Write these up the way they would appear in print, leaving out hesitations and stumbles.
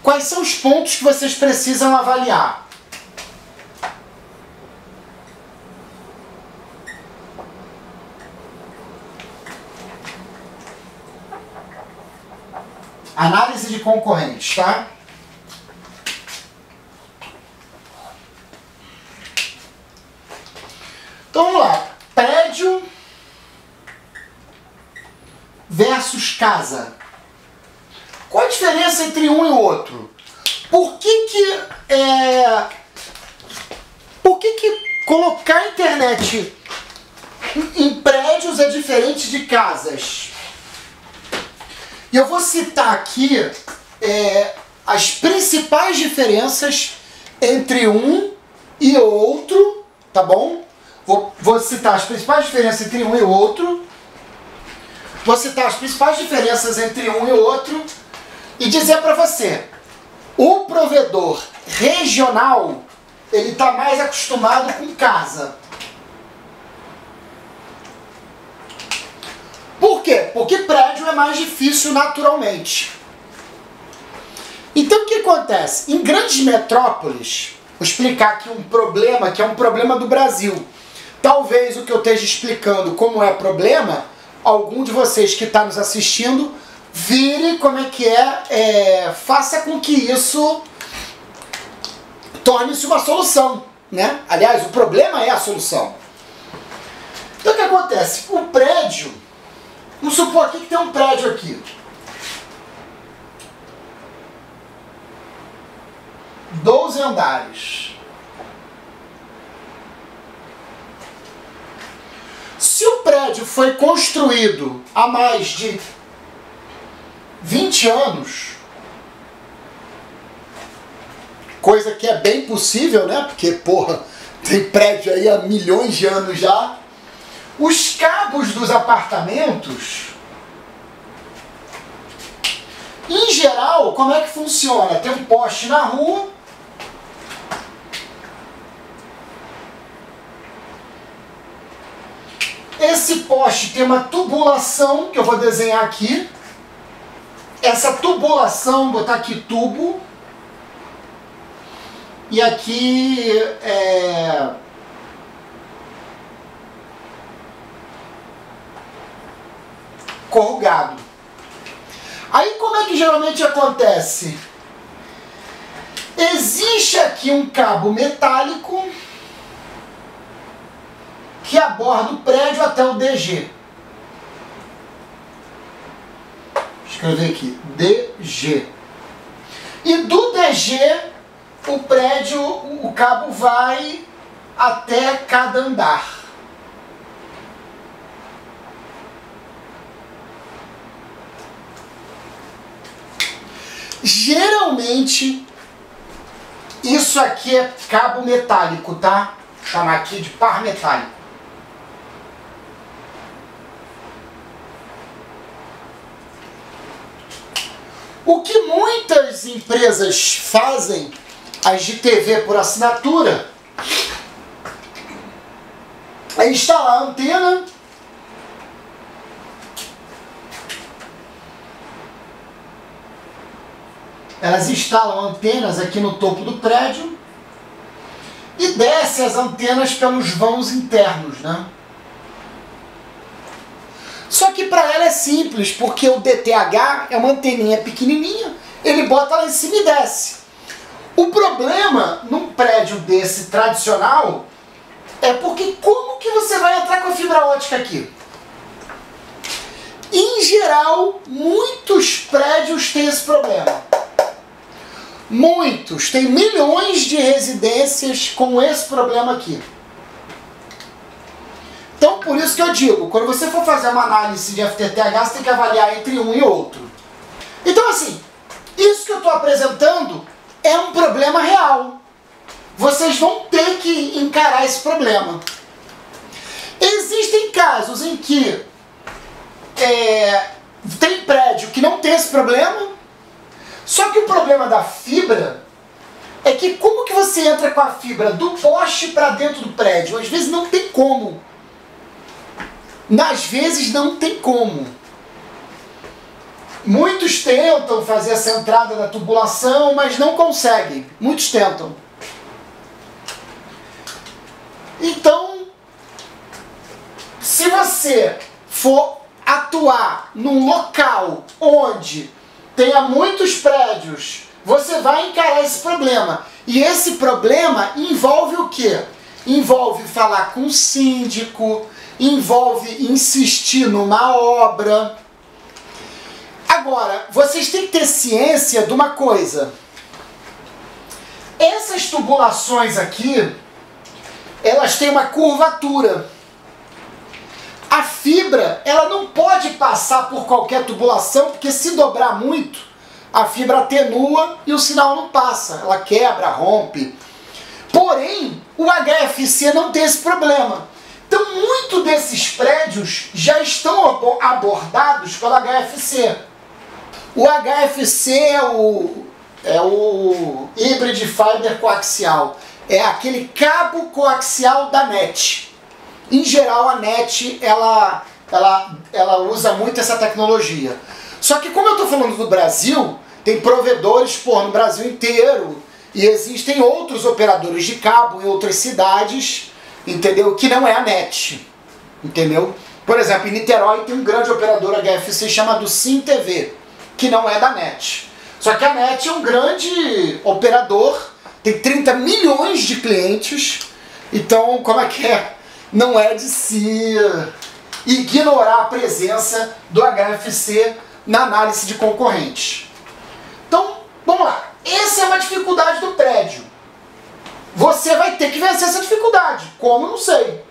Quais são os pontos que vocês precisam avaliar? Análise de concorrentes, tá? Então vamos lá. Prédio versus casa. Qual a diferença entre um e o outro? Por que colocar a internet em prédios é diferente de casas? E eu vou citar aqui as principais diferenças entre um e outro, tá bom? Vou citar as principais diferenças entre um e outro. Vou citar as principais diferenças entre um e outro e dizer para você, o provedor regional, ele está mais acostumado com casa. Por quê? Porque prédio é mais difícil naturalmente. Então o que acontece? Em grandes metrópoles, vou explicar aqui um problema que é um problema do Brasil. Talvez o que eu esteja explicando como é problema, algum de vocês que está nos assistindo, vire como é que faça com que isso torne-se uma solução, né? Aliás, o problema é a solução. Então o que acontece? O prédio, vamos supor aqui que tem um prédio aqui. 12 andares. Se o prédio foi construído há mais de 20 anos, coisa que é bem possível, né? Porque, porra, tem prédio aí há milhões de anos já. Os cabos dos apartamentos, em geral, como é que funciona? Tem um poste na rua, esse poste tem uma tubulação, que eu vou desenhar aqui. Essa tubulação, botar aqui tubo, e aqui corrugado. Aí como é que geralmente acontece? Existe aqui um cabo metálico que aborda o prédio até o DG. Vou escrever aqui, DG. E do DG, o prédio, o cabo vai até cada andar. Geralmente, isso aqui é cabo metálico, tá? Vou chamar aqui de par metálico. O que muitas empresas fazem, as de TV por assinatura, é instalar a antena, elas instalam antenas aqui no topo do prédio e descem as antenas pelos vãos internos, né? Só que para ela é simples, porque o DTH é uma anteninha pequenininha, ele bota lá em cima e desce. O problema num prédio desse tradicional é porque como que você vai entrar com a fibra ótica aqui? Em geral, muitos prédios têm esse problema. Muitos, tem milhões de residências com esse problema aqui. Então, por isso que eu digo, quando você for fazer uma análise de FTTH, você tem que avaliar entre um e outro. Então, assim, isso que eu estou apresentando é um problema real. Vocês vão ter que encarar esse problema. Existem casos em que tem prédio que não tem esse problema, só que o problema da fibra é que como que você entra com a fibra do poste para dentro do prédio? Às vezes não tem como. Às vezes não tem como. Muitos tentam fazer essa entrada da tubulação, mas não conseguem. Muitos tentam. Então, se você for atuar num local onde tenha muitos prédios, você vai encarar esse problema. E esse problema envolve o quê? Envolve falar com o síndico, envolve insistir numa obra. Agora, vocês têm que ter ciência de uma coisa. Essas tubulações aqui, elas têm uma curvatura. A fibra, ela não pode passar por qualquer tubulação, porque se dobrar muito, a fibra atenua e o sinal não passa. Ela quebra, rompe. Porém, o HFC não tem esse problema. Então, muitos desses prédios já estão abordados pelo HFC. O HFC é o Hybrid Fiber Coaxial. É aquele cabo coaxial da NET. Em geral, a NET ela usa muito essa tecnologia. Só que como eu estou falando do Brasil, tem provedores no Brasil inteiro. E existem outros operadores de cabo em outras cidades, entendeu? Que não é a NET, entendeu? Por exemplo, em Niterói tem um grande operador HFC chamado SIM-TV, que não é da NET. Só que a NET é um grande operador, tem 30 milhões de clientes, então como é que é? Não é de se ignorar a presença do HFC na análise de concorrentes. Então, vamos lá. Essa é uma dificuldade do prédio. Você vai ter que vencer essa dificuldade. Como? Não sei.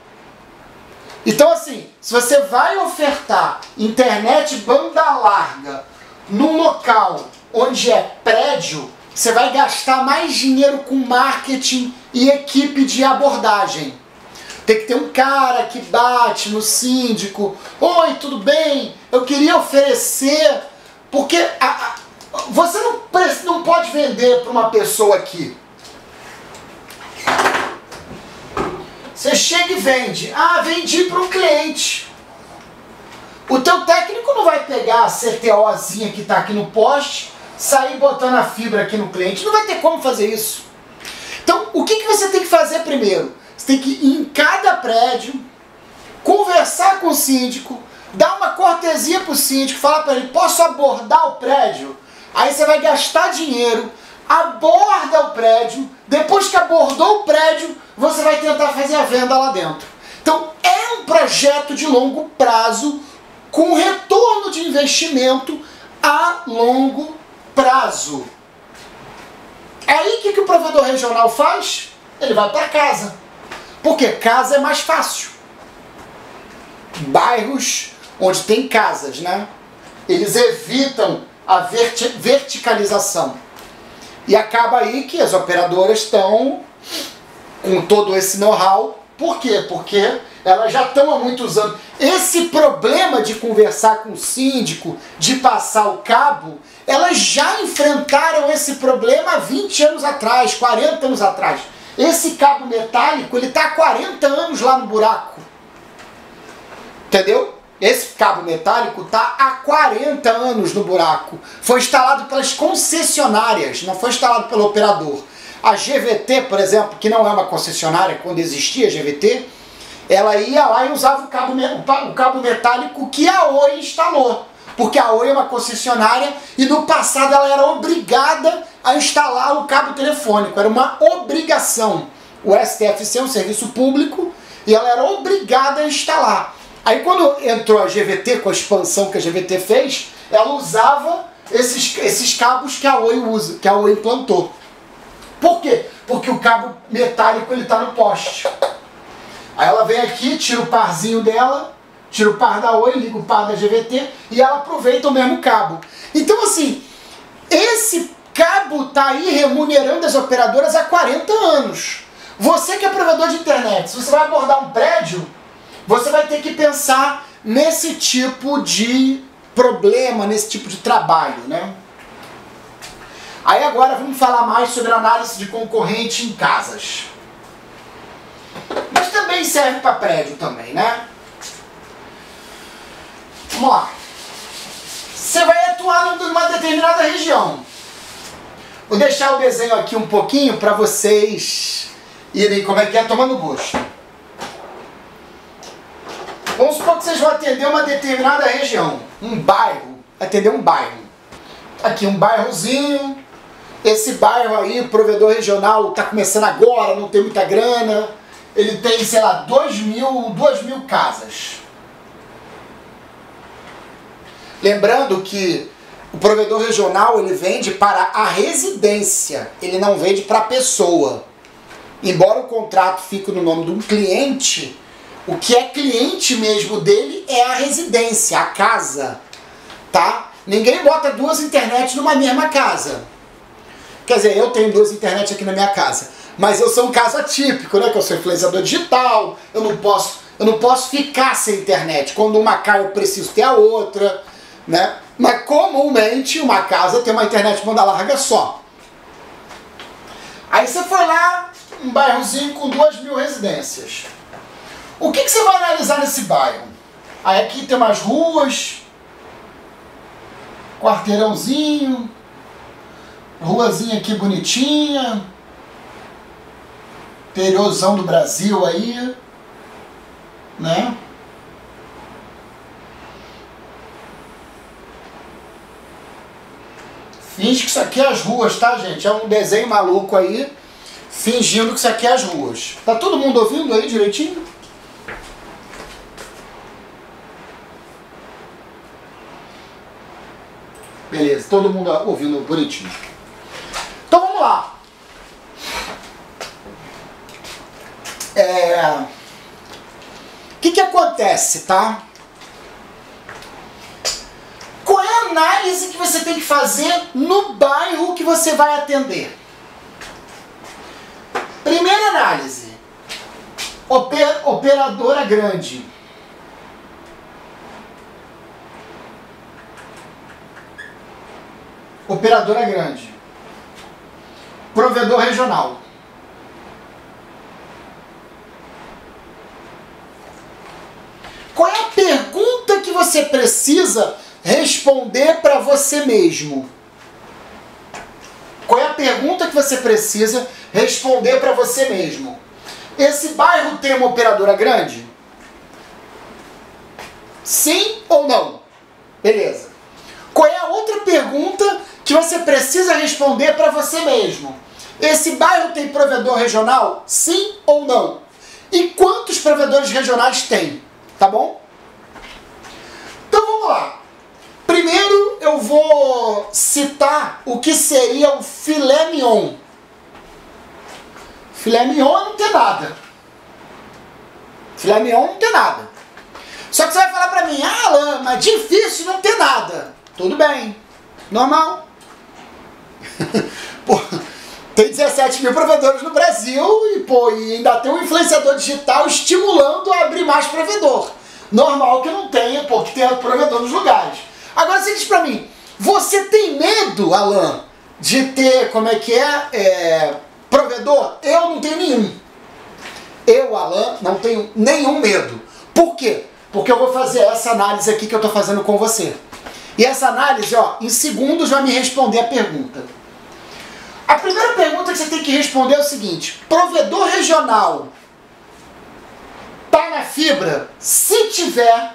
Então, assim, se você vai ofertar internet banda larga num local onde é prédio, você vai gastar mais dinheiro com marketing e equipe de abordagem. Tem que ter um cara que bate no síndico. Oi, tudo bem? Eu queria oferecer... Porque você não pode vender para uma pessoa aqui. Você chega e vende. Ah, vendi para um cliente. O teu técnico não vai pegar a CTOzinha que está aqui no poste, sair botando a fibra aqui no cliente. Não vai ter como fazer isso. Então, o que você tem que fazer primeiro? Você tem que ir em cada prédio, conversar com o síndico, dar uma cortesia para o síndico, falar para ele, posso abordar o prédio? Aí você vai gastar dinheiro, aborda o prédio, depois que abordou o prédio, você vai tentar fazer a venda lá dentro. Então é um projeto de longo prazo, com retorno de investimento a longo prazo. Aí o que o provedor regional faz? Ele vai para casa. Porque casa é mais fácil. Bairros onde tem casas, né? Eles evitam a verticalização. E acaba aí que as operadoras estão com todo esse know-how. Por quê? Porque elas já estão há muitos anos. Esse problema de conversar com o síndico, de passar o cabo, elas já enfrentaram esse problema há 20 anos atrás, 40 anos atrás. Esse cabo metálico, ele está há 40 anos lá no buraco. Entendeu? Esse cabo metálico está há 40 anos no buraco. Foi instalado pelas concessionárias, não foi instalado pelo operador. A GVT, por exemplo, que não é uma concessionária, quando existia a GVT, ela ia lá e usava o cabo metálico que a Oi instalou. Porque a Oi é uma concessionária e no passado ela era obrigada a instalar o cabo telefônico. Era uma obrigação. O STFC é um serviço público e ela era obrigada a instalar. Aí quando entrou a GVT, com a expansão que a GVT fez, ela usava esses cabos que a Oi usa, que a Oi implantou. Por quê? Porque o cabo metálico ele está no poste. Aí ela vem aqui, tira o parzinho dela, tira o par da Oi, liga o par da GVT e ela aproveita o mesmo cabo. Então assim, esse cabo está aí remunerando as operadoras há 40 anos. Você que é provedor de internet, se você vai abordar um prédio, você vai ter que pensar nesse tipo de problema, nesse tipo de trabalho, né? Aí agora vamos falar mais sobre análise de concorrente em casas. Mas também serve para prédio também, né? Vamos lá. Você vai atuar atuar numa determinada região. Vou deixar o desenho aqui um pouquinho para vocês irem, como é que é, tomando gosto. Vamos supor que vocês vão atender uma determinada região, um bairro, atender um bairro. Aqui um bairrozinho, esse bairro aí, o provedor regional está começando agora, não tem muita grana, ele tem, sei lá, 2.000 casas. Lembrando que o provedor regional, ele vende para a residência, ele não vende para a pessoa. Embora o contrato fique no nome de um cliente, o que é cliente mesmo dele é a residência, a casa, tá? Ninguém bota duas internets numa mesma casa. Quer dizer, eu tenho duas internets aqui na minha casa, mas eu sou um caso atípico, né? Que eu sou influenciador digital, eu não posso ficar sem internet. Quando uma cai, eu preciso ter a outra, né? Mas comumente uma casa tem uma internet banda larga só. Aí você foi lá, um bairrozinho com 2.000 residências. O que você vai analisar nesse bairro? Aí aqui tem umas ruas, quarteirãozinho, ruazinha aqui bonitinha, interiorzão do Brasil aí, né? Finge que isso aqui é as ruas, tá, gente? É um desenho maluco aí, fingindo que isso aqui é as ruas. Tá todo mundo ouvindo aí direitinho? Beleza, todo mundo ouvindo bonitinho. Então vamos lá. O que acontece, tá? Qual é a análise que você tem que fazer no bairro que você vai atender? Primeira análise. Operadora grande. Operadora grande. Provedor regional. Qual é a pergunta que você precisa responder para você mesmo? Qual é a pergunta que você precisa responder para você mesmo? Esse bairro tem uma operadora grande? Sim ou não? Beleza. Qual é a outra pergunta que você precisa responder para você mesmo? Esse bairro tem provedor regional? Sim ou não? E quantos provedores regionais tem? Tá bom? Então vamos lá. Primeiro eu vou citar o que seria o filé mignon. Filé mignon não tem nada. Filé mignon não tem nada. Só que você vai falar pra mim, ah, Alan, mas difícil não ter nada. Tudo bem. Normal. Pô, tem 17.000 provedores no Brasil e ainda tem um influenciador digital estimulando a abrir mais provedor. Normal que não tenha, porque tem provedor nos lugares. Agora você diz pra mim, você tem medo, Alan, de ter, provedor? Eu não tenho nenhum. Eu, Alan, não tenho nenhum medo. Por quê? Porque eu vou fazer essa análise aqui que eu tô fazendo com você. E essa análise, ó, em segundos vai me responder a pergunta. A primeira pergunta que você tem que responder é o seguinte: provedor regional tá na fibra? Se tiver,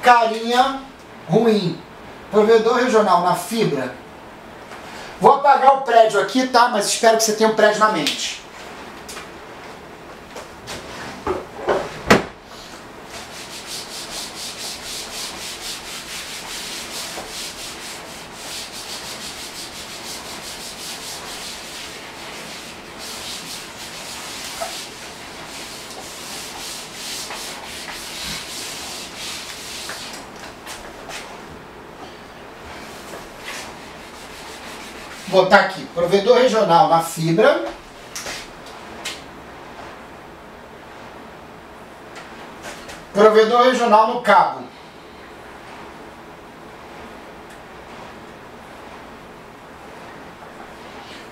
carinha ruim. Provedor regional na fibra. Vou apagar o prédio aqui, tá? Mas espero que você tenha um prédio na mente. Vou botar aqui, provedor regional na fibra. Provedor regional no cabo.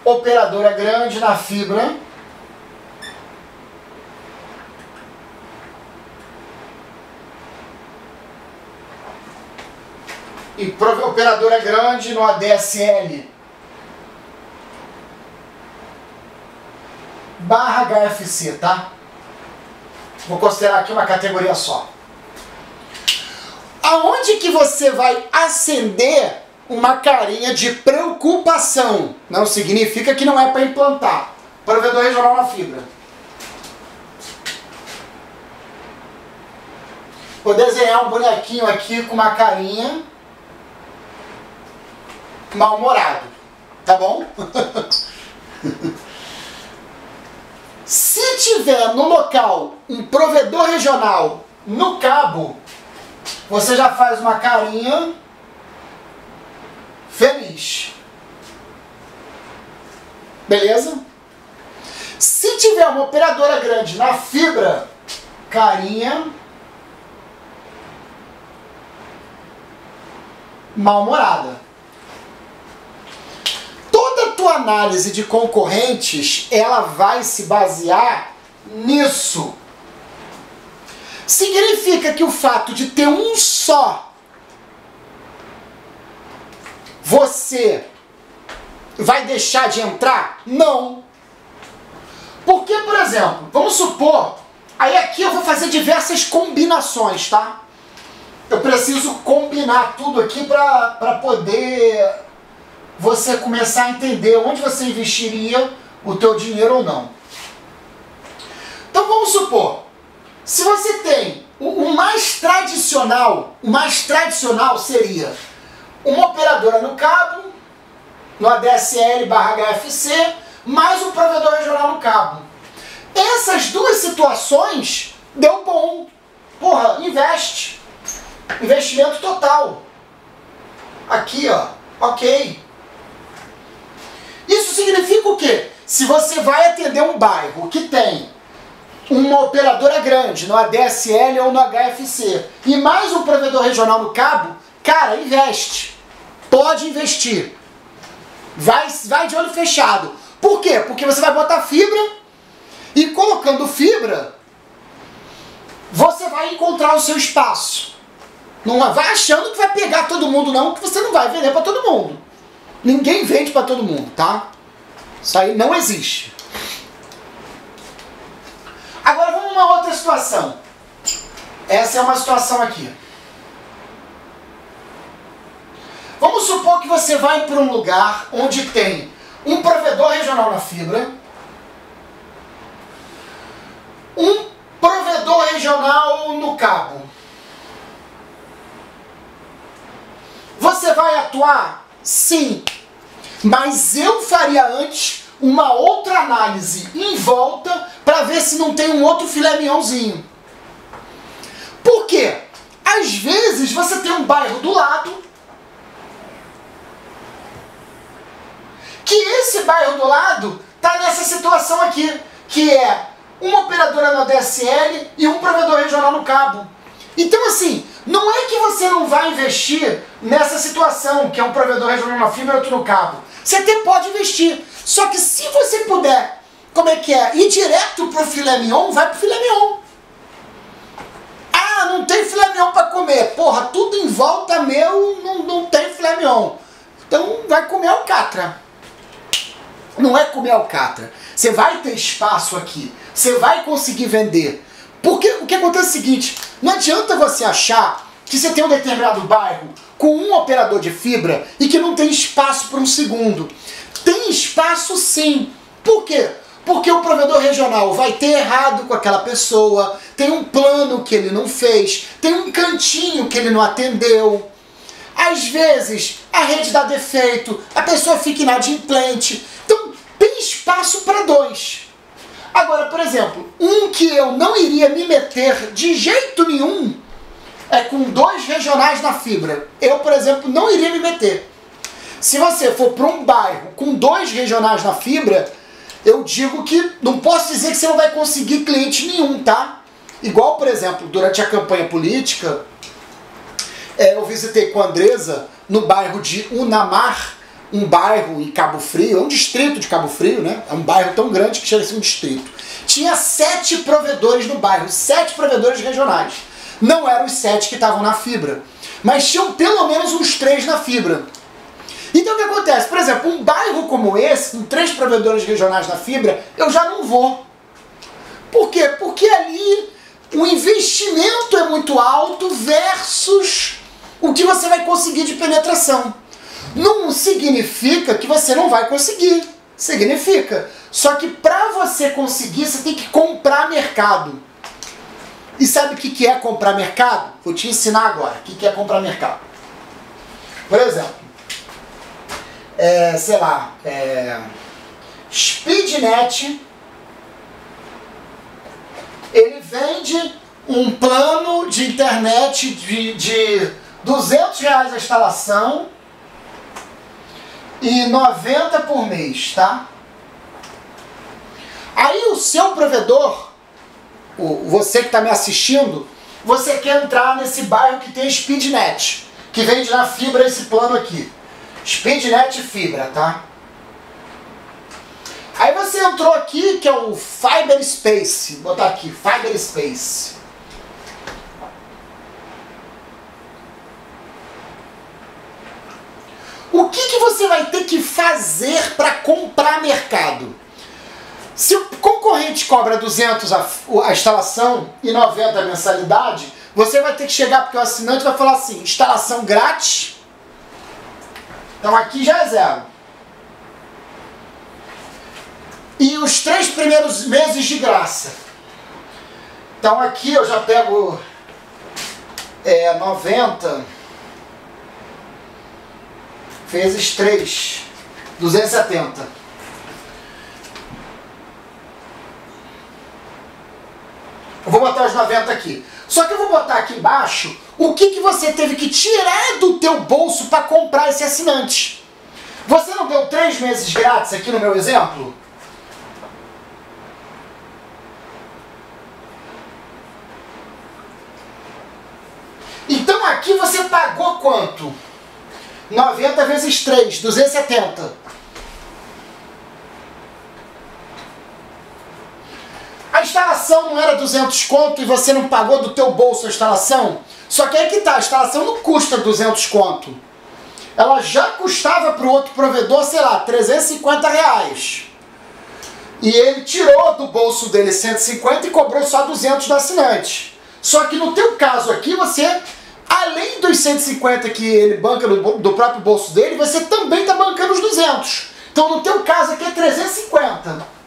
Operadora grande na fibra. e operadora grande no ADSL barra HFC, tá? Vou considerar aqui uma categoria só. Aonde que você vai acender uma carinha de preocupação? Não significa que não é para implantar. Provedor regional na fibra. Vou desenhar um bonequinho aqui com uma carinha mal-humorado, tá bom? Se tiver no local um provedor regional no cabo, você já faz uma carinha feliz. Beleza? Se tiver uma operadora grande na fibra, carinha mal-humorada. Toda a tua análise de concorrentes, ela vai se basear nisso. Significa que o fato de ter um só, você vai deixar de entrar? Não. Porque, por exemplo, vamos supor, aí aqui eu vou fazer diversas combinações, tá? Eu preciso combinar tudo aqui para poder você começar a entender onde você investiria o teu dinheiro ou não. Então vamos supor, se você tem o mais tradicional seria uma operadora no cabo, no ADSL barra HFC, mais um provedor regional no cabo. Essas duas situações deu bom. Porra, investe. Investimento total. Aqui, ó. Ok. Isso significa o quê? Se você vai atender um bairro que tem uma operadora grande no ADSL ou no HFC e mais um provedor regional no cabo, cara, investe. Pode investir. Vai de olho fechado. Por quê? Porque você vai botar fibra e colocando fibra, você vai encontrar o seu espaço. Não vai achando que vai pegar todo mundo não, que você não vai vender para todo mundo. Ninguém vende para todo mundo, tá? Isso aí não existe. Agora vamos uma outra situação. Essa é uma situação aqui. Vamos supor que você vai para um lugar onde tem um provedor regional na fibra, um provedor regional no cabo. Você vai atuar? Sim. Mas eu faria antes uma outra análise em volta para ver se não tem um outro filé mignonzinho. Por quê? Às vezes você tem um bairro do lado que esse bairro do lado está nessa situação aqui, que é uma operadora no ADSL e um provedor regional no cabo. Então assim, não é que você não vai investir nessa situação, que é um provedor regional na fibra e outro no cabo. Você até pode investir, só que se você puder, ir direto pro filé mignon, vai pro filé mignon. Ah, não tem filé mignon para comer. Porra, tudo em volta meu não tem filé mignon. Então vai comer alcatra. Não é comer alcatra. Você vai ter espaço aqui. Você vai conseguir vender. Porque o que acontece é o seguinte, não adianta você achar que você tem um determinado bairro com um operador de fibra e que não tem espaço para um segundo. Tem espaço sim. Por quê? Porque o provedor regional vai ter errado com aquela pessoa, tem um plano que ele não fez, tem um cantinho que ele não atendeu. Às vezes a rede dá defeito, a pessoa fica inadimplente. Então tem espaço para dois. Agora, por exemplo, um que eu não iria me meter de jeito nenhum é com dois regionais na fibra. Eu, por exemplo, não iria me meter. Se você for para um bairro com dois regionais na fibra, eu digo que não posso dizer que você não vai conseguir cliente nenhum, tá? Igual, por exemplo, durante a campanha política, eu visitei com a Andresa no bairro de Unamar, um bairro em Cabo Frio, é um distrito de Cabo Frio, né? É um bairro tão grande que chega a ser um distrito. Tinha 7 provedores no bairro, 7 provedores regionais. Não eram os 7 que estavam na fibra. mas tinham pelo menos uns 3 na fibra. Então o que acontece? Por exemplo, um bairro como esse, com 3 provedores regionais na fibra, eu já não vou. Por quê? Porque ali o investimento é muito alto versus o que você vai conseguir de penetração. Não significa que você não vai conseguir. Significa. Só que para você conseguir, você tem que comprar mercado. E sabe o que é comprar mercado? Vou te ensinar agora o que é comprar mercado. Por exemplo, sei lá, Speednet, ele vende um plano de internet de R$200 a instalação e 90 por mês, tá? Aí o seu provedor, você que está me assistindo, você quer entrar nesse bairro que tem Speednet, que vende na fibra esse plano aqui. Speednet fibra, tá? Aí você entrou aqui, que é o Fiber Space. Vou botar aqui, Fiber Space. O que você vai ter que fazer para comprar mercado? Se o concorrente cobra 200 a instalação e 90 a mensalidade, você vai ter que chegar, porque o assinante vai falar assim, instalação grátis. Então aqui já é 0. E os 3 primeiros meses de graça. Então aqui eu já pego 90 vezes 3, 270. Eu vou botar os 90 aqui. Só que eu vou botar aqui embaixo o que você teve que tirar do teu bolso para comprar esse assinante. Você não deu 3 meses grátis aqui no meu exemplo? Então aqui você pagou quanto? 90 vezes 3, 270. A instalação não era 200 conto e você não pagou do teu bolso a instalação? Só que aí que tá, a instalação não custa 200 conto. Ela já custava para o outro provedor, sei lá, 350 reais. E ele tirou do bolso dele 150 e cobrou só 200 do assinante. Só que no teu caso aqui, você, além dos 150 que ele banca do próprio bolso dele, você também está bancando os 200. Então no teu caso aqui é 350.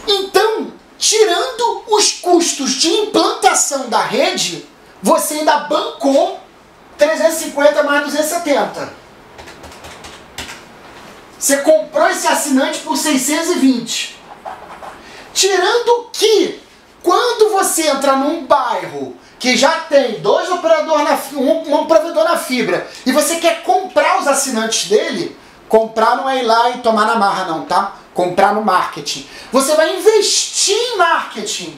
Então, tirando os custos de implantação da rede, você ainda bancou 350 mais 270. Você comprou esse assinante por 620. Tirando que, quando você entra num bairro que já tem um provedor na fibra, e você quer comprar os assinantes dele, comprar não é ir lá e tomar na marra não, tá? Comprar no marketing. Você vai investir em marketing.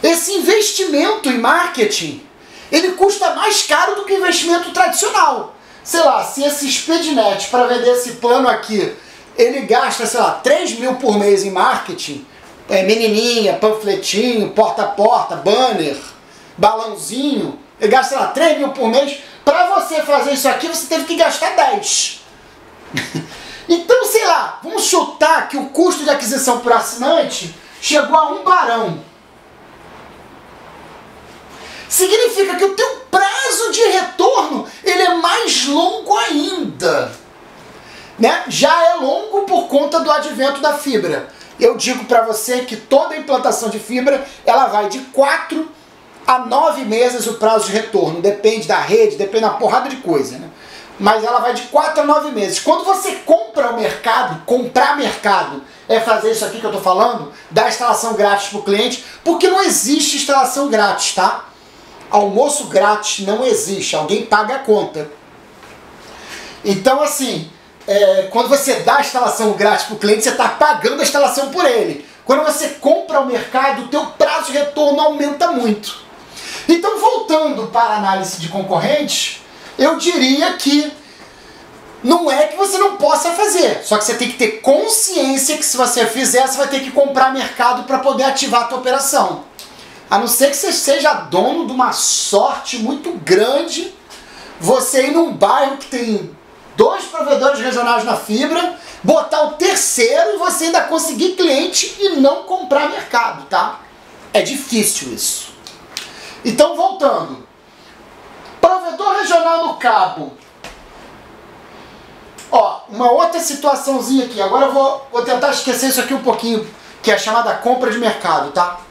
Esse investimento em marketing, ele custa mais caro do que o investimento tradicional. Sei lá, se esse Speednet, para vender esse plano aqui, ele gasta, sei lá, 3 mil por mês em marketing, menininha, panfletinho, porta a porta, banner, balãozinho, ele gasta, sei lá, 3 mil por mês. Para você fazer isso aqui, você teve que gastar 10. Então, sei lá, vamos chutar que o custo de aquisição por assinante chegou a 1 barão. Significa que o teu prazo de retorno ele é mais longo ainda. Né? Já é longo por conta do advento da fibra. Eu digo para você que toda implantação de fibra ela vai de 4 a 9 meses o prazo de retorno. Depende da rede, depende da porrada de coisa, né? Mas ela vai de 4 a 9 meses. Quando você compra o mercado, comprar mercado é fazer isso aqui que eu estou falando, dar instalação grátis para o cliente, porque não existe instalação grátis, tá? Almoço grátis não existe, alguém paga a conta. Então assim, quando você dá a instalação grátis para o cliente, você está pagando a instalação por ele. Quando você compra o mercado, o teu prazo de retorno aumenta muito. Então voltando para a análise de concorrentes, eu diria que Não é que você não possa fazer, só que você tem que ter consciência que se você fizer, você vai ter que comprar mercado para poder ativar a tua operação. A não ser que você seja dono de uma sorte muito grande, você ir num bairro que tem 2 provedores regionais na fibra, botar o terceiro e você ainda conseguir cliente e não comprar mercado, tá? É difícil isso. Então, voltando. Provedor regional no cabo. Ó, uma outra situaçãozinha aqui. Agora eu vou tentar esquecer isso aqui um pouquinho, que é a chamada compra de mercado, tá?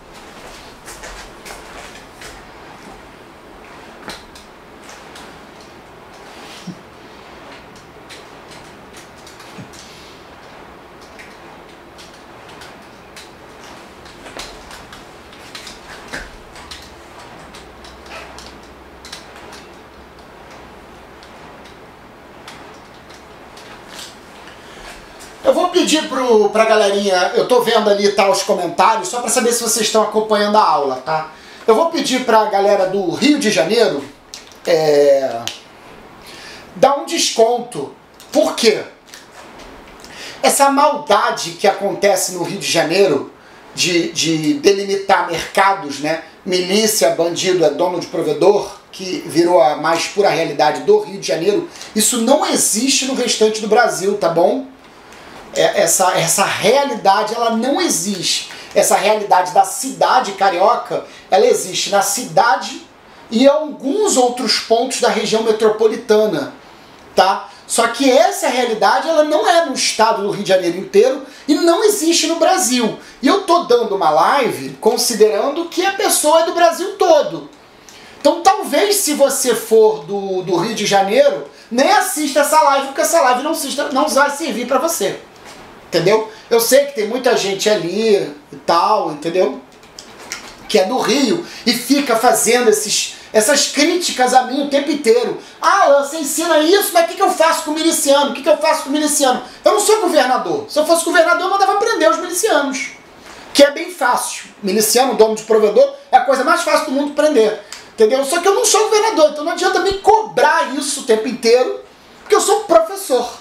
Eu vou pedir pra galerinha, eu tô vendo ali tá, os comentários, só para saber se vocês estão acompanhando a aula, tá? Eu vou pedir pra galera do Rio de Janeiro dar um desconto. Por quê? Essa maldade que acontece no Rio de Janeiro de delimitar mercados, né? Milícia, bandido é dono de provedor, que virou a mais pura realidade do Rio de Janeiro, isso não existe no restante do Brasil, tá bom? Essa realidade, ela não existe. Essa realidade da cidade carioca, ela existe na cidade e em alguns outros pontos da região metropolitana, tá? Só que essa realidade, ela não é no estado do Rio de Janeiro inteiro e não existe no Brasil. E eu tô dando uma live considerando que a pessoa é do Brasil todo. Então talvez se você for do Rio de Janeiro, nem assista essa live, porque essa live não vai servir para você. Entendeu? Eu sei que tem muita gente ali e tal, entendeu? Que é do Rio e fica fazendo essas críticas a mim o tempo inteiro. Ah, você ensina isso, mas o que eu faço com o miliciano? O que eu faço com o miliciano? Eu não sou governador. Se eu fosse governador, eu mandava prender os milicianos. Que é bem fácil. Miliciano, dono de provedor, é a coisa mais fácil do mundo prender. Entendeu? Só que eu não sou governador, então não adianta me cobrar isso o tempo inteiro, porque eu sou professor.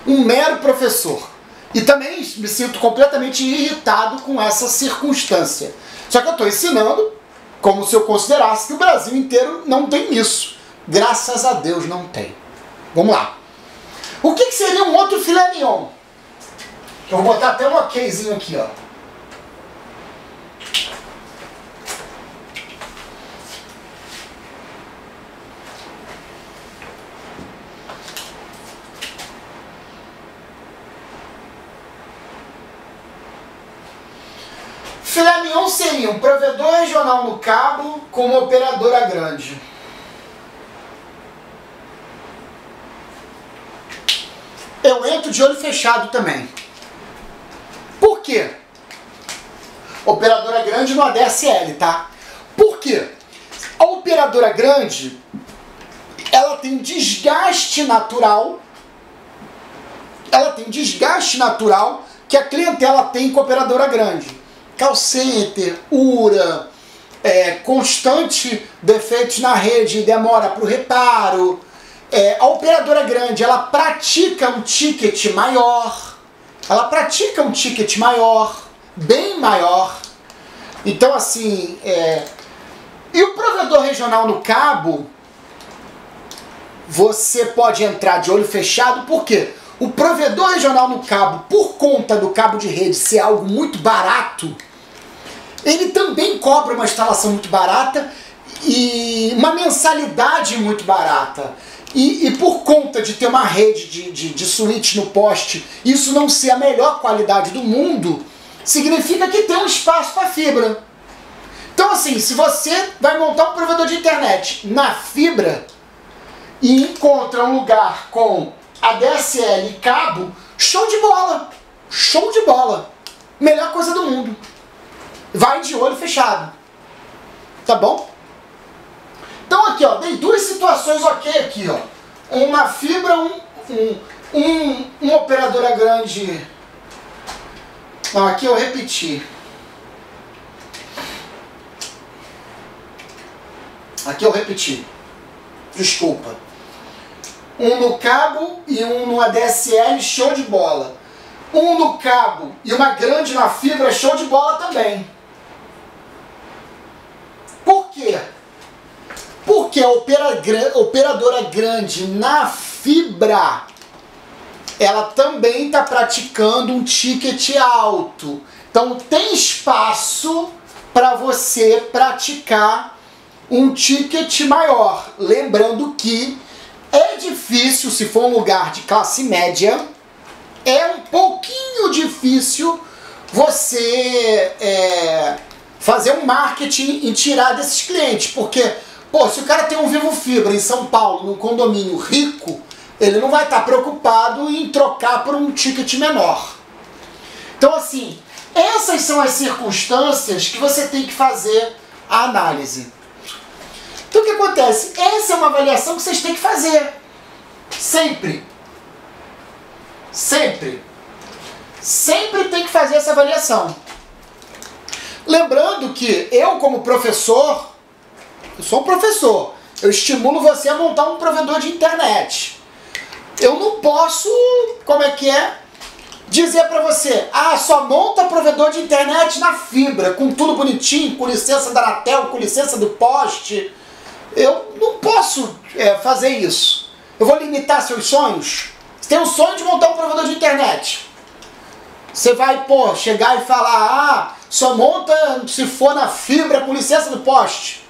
Um mero professor. E também me sinto completamente irritado com essa circunstância. Só que eu estou ensinando como se eu considerasse que o Brasil inteiro não tem isso. Graças a Deus não tem. Vamos lá. O que seria um outro filé mignon? Eu vou botar até um okzinho aqui, ó. Filé mignon seria um provedor regional no cabo com uma operadora grande. Eu entro de olho fechado também. Por quê? Operadora grande no ADSL, tá? Por quê? A operadora grande, ela tem desgaste natural. Ela tem desgaste natural que a clientela tem com a operadora grande. Call center, URA, constante defeitos na rede, demora para o reparo. A operadora grande, ela pratica um ticket maior. Ela pratica um ticket maior, bem maior. Então, assim, e o provedor regional no cabo, você pode entrar de olho fechado, por quê? O provedor regional no cabo, por conta do cabo de rede ser algo muito barato, ele também cobra uma instalação muito barata e uma mensalidade muito barata. E por conta de ter uma rede de switch no poste, isso não ser a melhor qualidade do mundo, significa que tem um espaço para fibra. Então assim, se você vai montar um provedor de internet na fibra e encontra um lugar com ADSL e cabo, show de bola! Show de bola! Melhor coisa do mundo. Vai de olho fechado. Tá bom? Então aqui, ó, dei duas situações ok aqui, ó. Uma fibra, uma operadora grande. Não, aqui eu repeti. Aqui eu repeti. Desculpa. Um no cabo e um no ADSL, show de bola. Um no cabo e uma grande na fibra, show de bola também. Por quê? Porque a operadora grande na fibra, ela também está praticando um ticket alto. Então tem espaço para você praticar um ticket maior. Lembrando que é difícil, se for um lugar de classe média, é um pouquinho difícil você fazer um marketing e tirar desses clientes. Porque, pô, se o cara tem um Vivo Fibra em São Paulo, num condomínio rico, ele não vai estar preocupado em trocar por um ticket menor. Então, assim, essas são as circunstâncias que você tem que fazer a análise. Então, o que acontece? Essa é uma avaliação que vocês têm que fazer. Sempre. Sempre. Sempre tem que fazer essa avaliação. Lembrando que eu, como professor, eu sou um professor, eu estimulo você a montar um provedor de internet. Eu não posso, dizer para você, só monta provedor de internet na fibra, com tudo bonitinho, com licença da Anatel, com licença do poste. Eu não posso fazer isso. Eu vou limitar seus sonhos. Você tem um sonho de montar um provedor de internet. Você vai, chegar e falar, só monta se for na fibra, com licença do poste.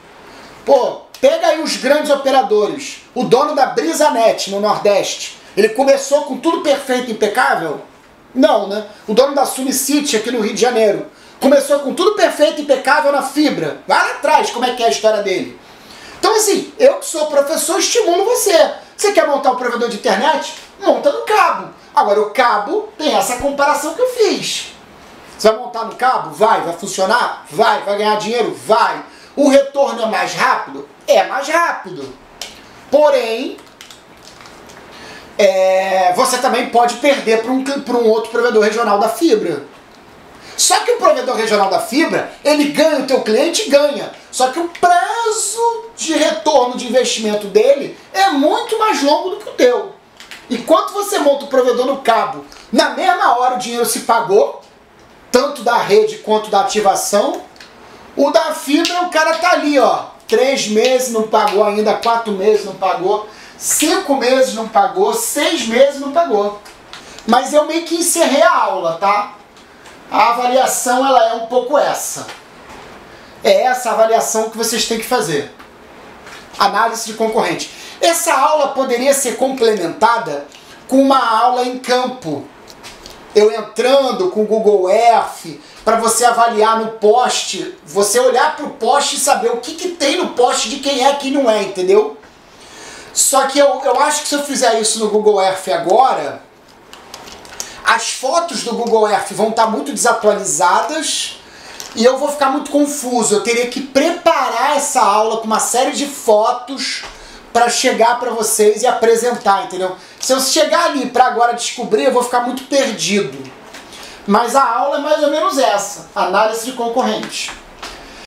Pega aí os grandes operadores. O dono da BrisaNet no Nordeste, ele começou com tudo perfeito, impecável? Não, né? O dono da SuniCity aqui no Rio de Janeiro começou com tudo perfeito, impecável na fibra. Vai lá atrás, como é que é a história dele. Então, assim, eu que sou professor, estimulo você. Você quer montar um provedor de internet? Monta no cabo. Agora, o cabo tem essa comparação que eu fiz. Você vai montar no cabo? Vai funcionar? Vai ganhar dinheiro? Vai. O retorno é mais rápido? É mais rápido. Porém, você também pode perder para um outro provedor regional da fibra. Só que o provedor regional da fibra, ele ganha, o teu cliente ganha. Só que o prazo de retorno de investimento dele é muito mais longo do que o teu. Enquanto você monta o provedor no cabo, na mesma hora o dinheiro se pagou, tanto da rede quanto da ativação. O da fibra, o cara tá ali, 3 meses não pagou ainda, 4 meses não pagou, 5 meses não pagou, 6 meses não pagou. Mas eu meio que encerrei a aula, tá? A avaliação, ela é um pouco essa. É essa avaliação que vocês têm que fazer. Análise de concorrente. Essa aula poderia ser complementada com uma aula em campo. Eu entrando com o Google Earth, para você avaliar no poste, você olhar para o poste e saber o que tem no poste de quem é e quem não é, entendeu? Só que eu acho que se eu fizer isso no Google Earth agora, as fotos do Google Earth vão estar muito desatualizadas e eu vou ficar muito confuso. Eu teria que preparar essa aula com uma série de fotos para chegar para vocês e apresentar, entendeu? Se eu chegar ali para agora descobrir, eu vou ficar muito perdido. Mas a aula é mais ou menos essa, análise de concorrente.